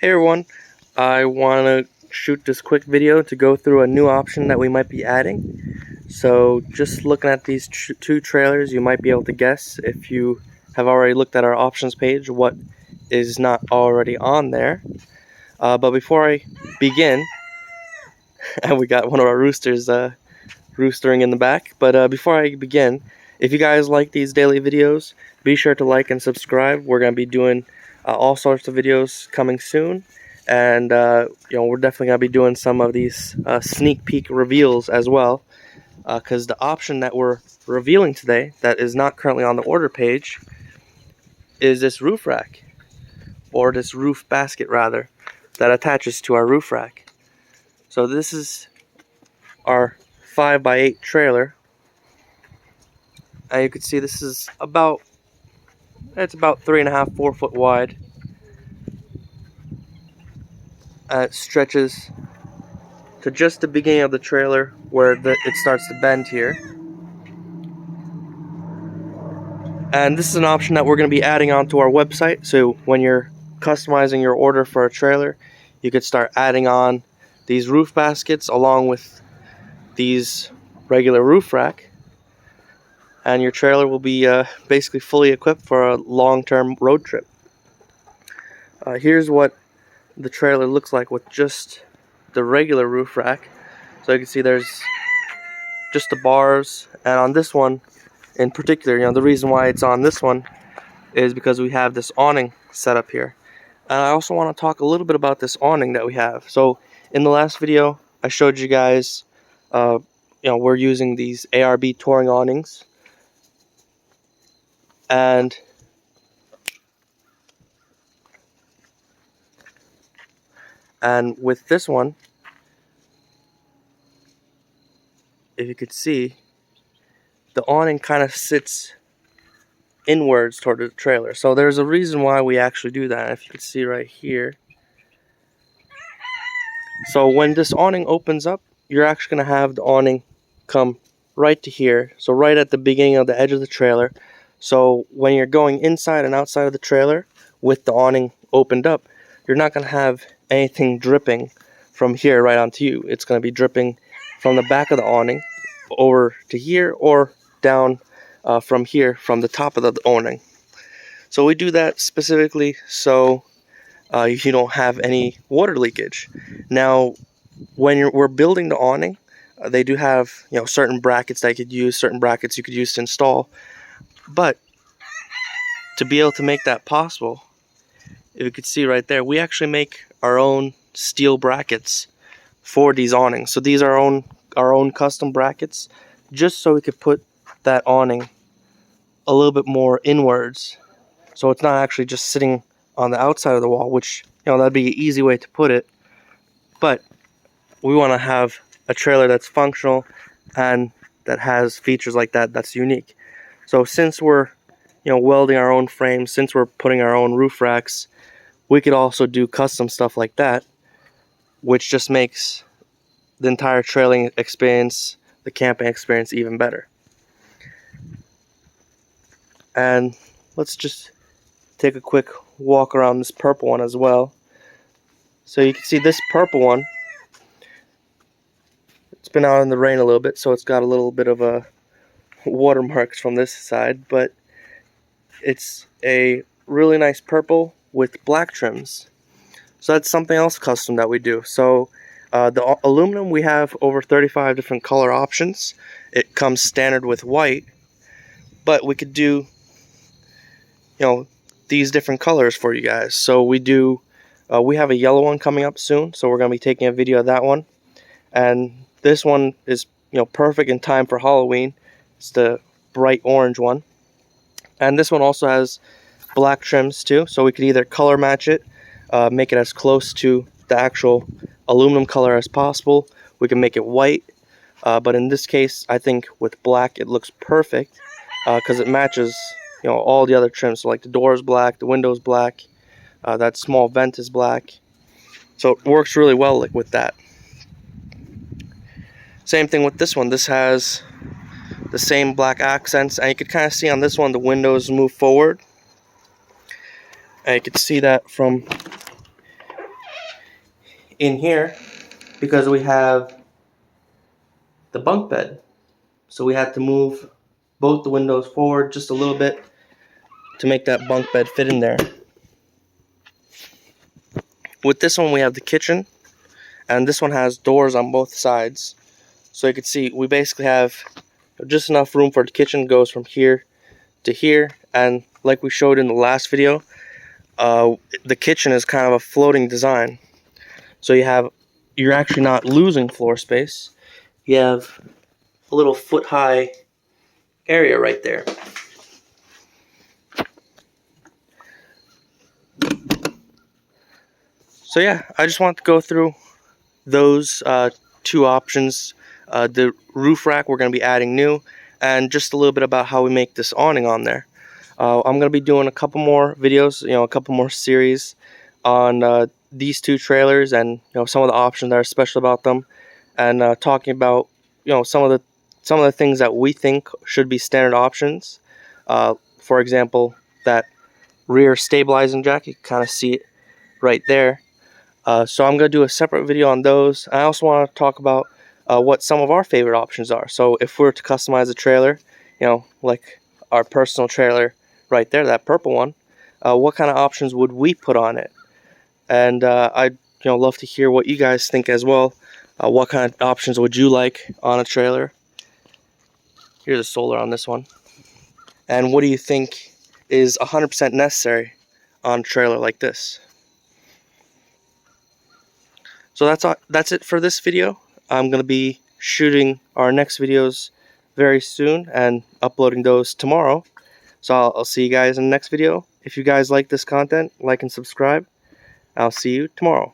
Hey everyone, I want to shoot this quick video to go through a new option that we might be adding. So just looking at these two trailers, you might be able to guess, if you have already looked at our options page, what is not already on there. But before I begin, and we got one of our roosters roostering in the back, but before I begin, if you guys like these daily videos, be sure to like and subscribe. We're going to be doing all sorts of videos coming soon, and we're definitely going to be doing some of these sneak peek reveals as well, because the option that we're revealing today that is not currently on the order page is this roof rack, or this roof basket rather, that attaches to our roof rack. So this is our 5x8 trailer, and you can see this is about 3.5–4 foot wide. It stretches to just the beginning of the trailer where it starts to bend here. And this is an option that we're going to be adding onto our website, so when you're customizing your order for a trailer, you could start adding on these roof baskets along with these regular roof rack, and your trailer will be basically fully equipped for a long-term road trip. Here's what the trailer looks like with just the regular roof rack. So you can see there's just the bars, and on this one in particular, the reason why it's on this one is because we have this awning set up here. And I also want to talk a little bit about this awning that we have. So in the last video I showed you guys we're using these ARB touring awnings, and with this one, if you could see, the awning kind of sits inwards toward the trailer. So there's a reason why we actually do that, if you can see right here. So when this awning opens up, you're actually going to have the awning come right to here, so right at the beginning of the edge of the trailer. So when you're going inside and outside of the trailer with the awning opened up, you're not going to have anything dripping from here right onto you. It's going to be dripping from the back of the awning over to here, or down from here from the top of the awning. So we do that specifically so you don't have any water leakage. Now when we're building the awning, they do have certain brackets that you could use, certain brackets you could use to install. But to be able to make that possible, if you could see right there, we actually make our own steel brackets for these awnings. So these are our own custom brackets, just so we could put that awning a little bit more inwards, so it's not actually just sitting on the outside of the wall, which that'd be an easy way to put it. But we want to have a trailer that's functional and that has features like that that's unique. So since we're welding our own frames, since we're putting our own roof racks, we could also do custom stuff like that, which just makes the entire trailing experience, the camping experience, even better. And let's just take a quick walk around this purple one as well. So you can see this purple one, it's been out in the rain a little bit, so it's got a little bit of a watermarks from this side, but it's a really nice purple with black trims. So that's something else custom that we do. So the aluminum, we have over 35 different color options. It comes standard with white, but we could do these different colors for you guys. So we have a yellow one coming up soon, so we're going to be taking a video of that one. And this one is perfect in time for Halloween. It's the bright orange one. And this one also has black trims too, so we could either color match it, make it as close to the actual aluminum color as possible. We can make it white, but in this case I think with black it looks perfect, because it matches all the other trims. So like the door is black, the window is black, that small vent is black, so it works really well with that. Same thing with this one. This has the same black accents, and you can kind of see on this one the windows move forward, and you can see that from in here because we have the bunk bed. So we had to move both the windows forward just a little bit to make that bunk bed fit in there. With this one we have the kitchen, and this one has doors on both sides. So you can see we basically have just enough room for the kitchen. Goes from here to here, and like we showed in the last video, the kitchen is kind of a floating design. So you're actually not losing floor space. You have a little foot high area right there. So yeah, I just want to go through those two options. The roof rack we're going to be adding new, and just a little bit about how we make this awning on there. I'm going to be doing a couple more videos, a couple more series on these two trailers, and some of the options that are special about them, and talking about some of the things that we think should be standard options. For example, that rear stabilizing jack, you can kind of see it right there. So I'm going to do a separate video on those. I also want to talk about what some of our favorite options are. So if we were to customize a trailer, like our personal trailer right there, that purple one, what kind of options would we put on it? And I'd love to hear what you guys think as well. What kind of options would you like on a trailer? Here's the solar on this one. And what do you think is 100% necessary on a trailer like this? So that's it for this video. I'm going to be shooting our next videos very soon and uploading those tomorrow. So I'll see you guys in the next video. If you guys like this content, like and subscribe. I'll see you tomorrow.